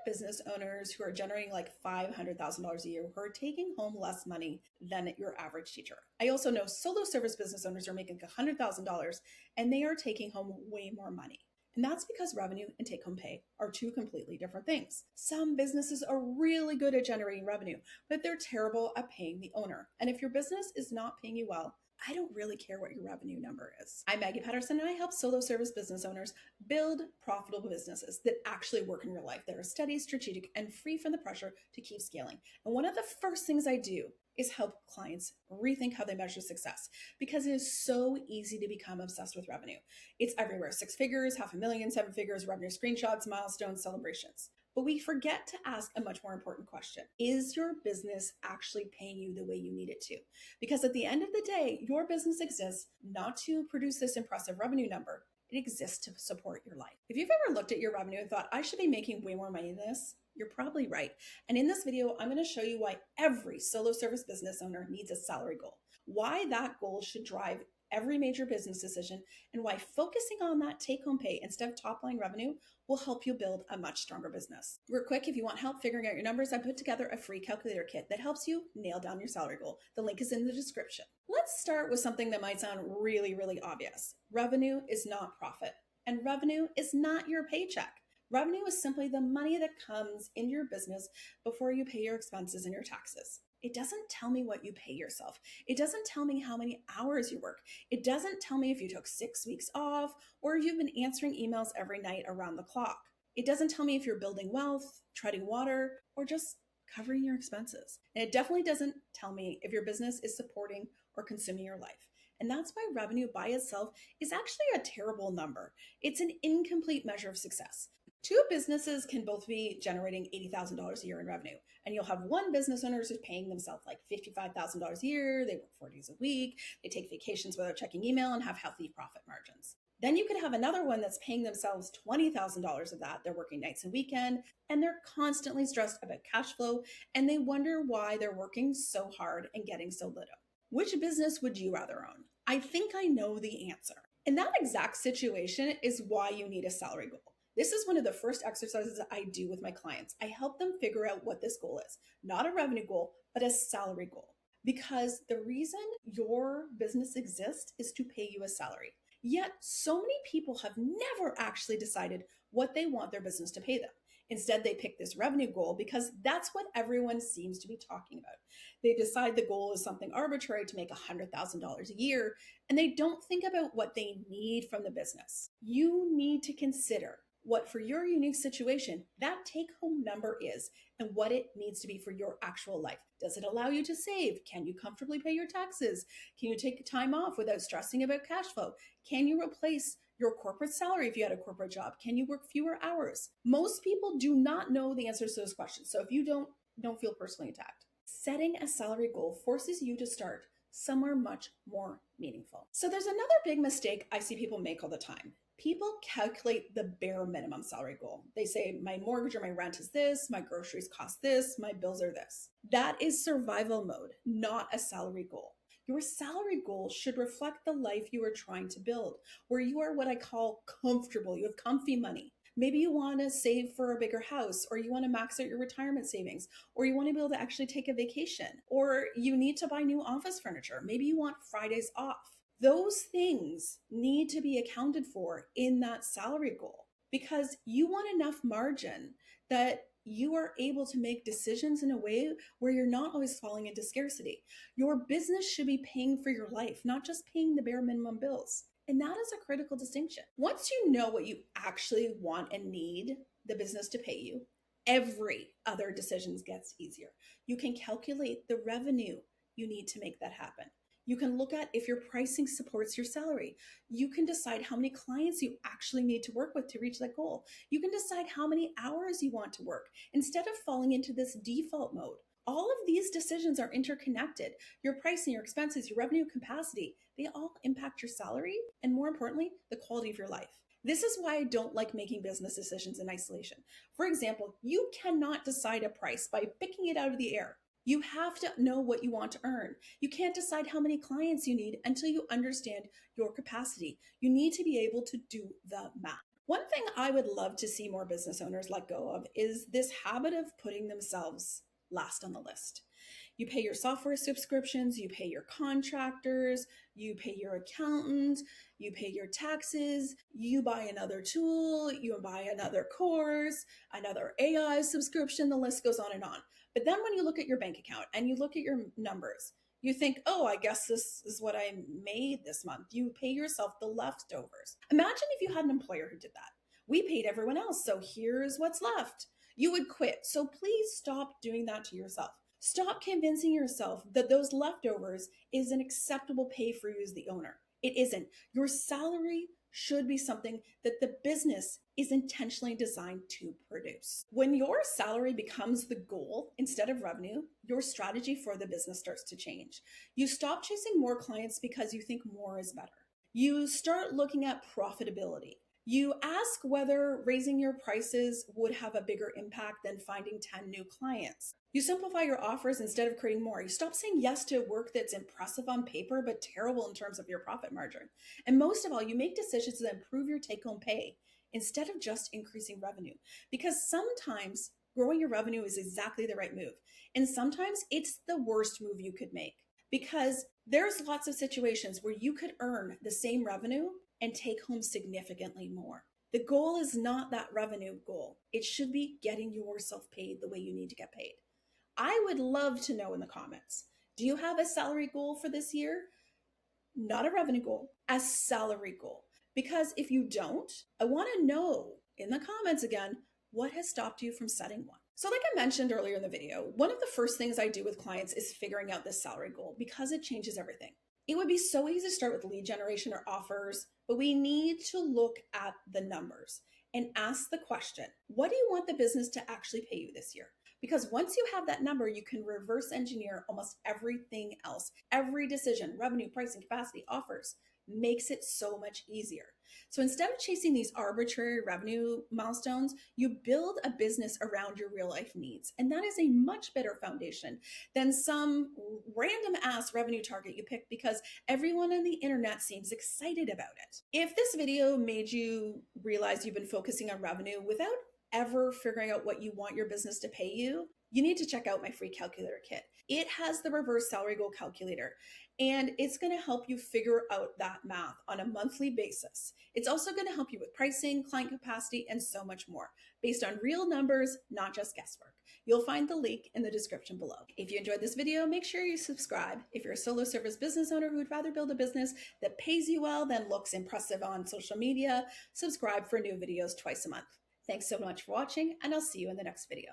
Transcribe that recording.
business owners who are generating like $500,000 a year who are taking home less money than your average teacher. I also know solo service business owners are making $100,000 and they are taking home way more money. And that's because revenue and take home pay are two completely different things. Some businesses are really good at generating revenue, but they're terrible at paying the owner. And if your business is not paying you well, I don't really care what your revenue number is. I'm Maggie Patterson, and I help solo service business owners build profitable businesses that actually work in real life, that are steady, strategic, and free from the pressure to keep scaling. And one of the first things I do is help clients rethink how they measure success, because it is so easy to become obsessed with revenue. It's everywhere: 6 figures, 500,000, 7 figures, revenue screenshots, milestones, celebrations. But we forget to ask a much more important question. Is your business actually paying you the way you need it to? Because at the end of the day, your business exists not to produce this impressive revenue number. It exists to support your life. If you've ever looked at your revenue and thought, I should be making way more money than this, you're probably right. And in this video, I'm going to show you why every solo service business owner needs a salary goal, why that goal should drive every major business decision, and why focusing on that take-home pay instead of top-line revenue will help you build a much stronger business. Real quick, if you want help figuring out your numbers, I put together a free calculator kit that helps you nail down your salary goal. The link is in the description. Let's start with something that might sound really, really obvious. Revenue is not profit, and revenue is not your paycheck. Revenue is simply the money that comes in your business before you pay your expenses and your taxes. It doesn't tell me what you pay yourself. It doesn't tell me how many hours you work. It doesn't tell me if you took 6 weeks off or if you've been answering emails every night around the clock. It doesn't tell me if you're building wealth, treading water, or just covering your expenses. And it definitely doesn't tell me if your business is supporting or consuming your life. And that's why revenue by itself is actually a terrible number. It's an incomplete measure of success. Two businesses can both be generating $80,000 a year in revenue, and you'll have one business owner who's paying themselves like $55,000 a year. They work 4 days a week. They take vacations without checking email and have healthy profit margins. Then you could have another one that's paying themselves $20,000 of that. They're working nights and weekend, and they're constantly stressed about cash flow, and they wonder why they're working so hard and getting so little. Which business would you rather own? I think I know the answer. In that exact situation is why you need a salary goal. This is one of the first exercises I do with my clients. I help them figure out what this goal is, not a revenue goal, but a salary goal. Because the reason your business exists is to pay you a salary. Yet so many people have never actually decided what they want their business to pay them. Instead, they pick this revenue goal because that's what everyone seems to be talking about. They decide the goal is something arbitrary to make $100,000 a year, and they don't think about what they need from the business. You need to consider what for your unique situation that take-home number is and what it needs to be for your actual life. Does it allow you to save? Can you comfortably pay your taxes? Can you take time off without stressing about cash flow? Can you replace your corporate salary if you had a corporate job? Can you work fewer hours? Most people do not know the answers to those questions. So if you don't feel personally attacked. Setting a salary goal forces you to start somewhere much more meaningful. So there's another big mistake I see people make all the time. People calculate the bare minimum salary goal. They say, my mortgage or my rent is this, my groceries cost this, my bills are this. That is survival mode, not a salary goal. Your salary goal should reflect the life you are trying to build, where you are what I call comfortable. You have comfy money. Maybe you want to save for a bigger house, or you want to max out your retirement savings, or you want to be able to actually take a vacation, or you need to buy new office furniture. Maybe you want Fridays off. Those things need to be accounted for in that salary goal because you want enough margin that you are able to make decisions in a way where you're not always falling into scarcity. Your business should be paying for your life, not just paying the bare minimum bills. And that is a critical distinction. Once you know what you actually want and need the business to pay you, every other decision gets easier. You can calculate the revenue you need to make that happen. You can look at if your pricing supports your salary. You can decide how many clients you actually need to work with to reach that goal. You can decide how many hours you want to work instead of falling into this default mode. All of these decisions are interconnected. Your pricing, your expenses, your revenue capacity, they all impact your salary and, more importantly, the quality of your life. This is why I don't like making business decisions in isolation. For example, you cannot decide a price by picking it out of the air. You have to know what you want to earn. You can't decide how many clients you need until you understand your capacity. You need to be able to do the math. One thing I would love to see more business owners let go of is this habit of putting themselves last on the list. You pay your software subscriptions, you pay your contractors, you pay your accountant, you pay your taxes, you buy another tool, you buy another course, another AI subscription, the list goes on and on. But then when you look at your bank account and you look at your numbers, you think, oh, I guess this is what I made this month. You pay yourself the leftovers. Imagine if you had an employer who did that. We paid everyone else, so here's what's left. You would quit. So please stop doing that to yourself. Stop convincing yourself that those leftovers is an acceptable pay for you as the owner. It isn't. Your salary should be something that the business is intentionally designed to produce. When your salary becomes the goal instead of revenue, your strategy for the business starts to change. You stop chasing more clients because you think more is better. You start looking at profitability. You ask whether raising your prices would have a bigger impact than finding 10 new clients. You simplify your offers instead of creating more. You stop saying yes to work that's impressive on paper but terrible in terms of your profit margin. And most of all, you make decisions that improve your take-home pay instead of just increasing revenue. Because sometimes growing your revenue is exactly the right move. And sometimes it's the worst move you could make. Because there's lots of situations where you could earn the same revenue and take home significantly more. The goal is not that revenue goal. It should be getting yourself paid the way you need to get paid. I would love to know in the comments, do you have a salary goal for this year? Not a revenue goal, a salary goal. Because if you don't, I want to know in the comments again, what has stopped you from setting one? So like I mentioned earlier in the video, one of the first things I do with clients is figuring out this salary goal because it changes everything. It would be so easy to start with lead generation or offers, but we need to look at the numbers and ask the question, what do you want the business to actually pay you this year? Because once you have that number, you can reverse engineer almost everything else. Every decision, revenue, pricing, capacity, offers, makes it so much easier. So instead of chasing these arbitrary revenue milestones, you build a business around your real life needs. And that is a much better foundation than some random ass revenue target you pick because everyone on the internet seems excited about it. If this video made you realize you've been focusing on revenue without ever figuring out what you want your business to pay you, you need to check out my free calculator kit. It has the reverse salary goal calculator, and it's going to help you figure out that math on a monthly basis. It's also going to help you with pricing, client capacity, and so much more based on real numbers, not just guesswork. You'll find the link in the description below. If you enjoyed this video, make sure you subscribe. If you're a solo service business owner who would rather build a business that pays you well than looks impressive on social media, subscribe for new videos twice a month. Thanks so much for watching, and I'll see you in the next video.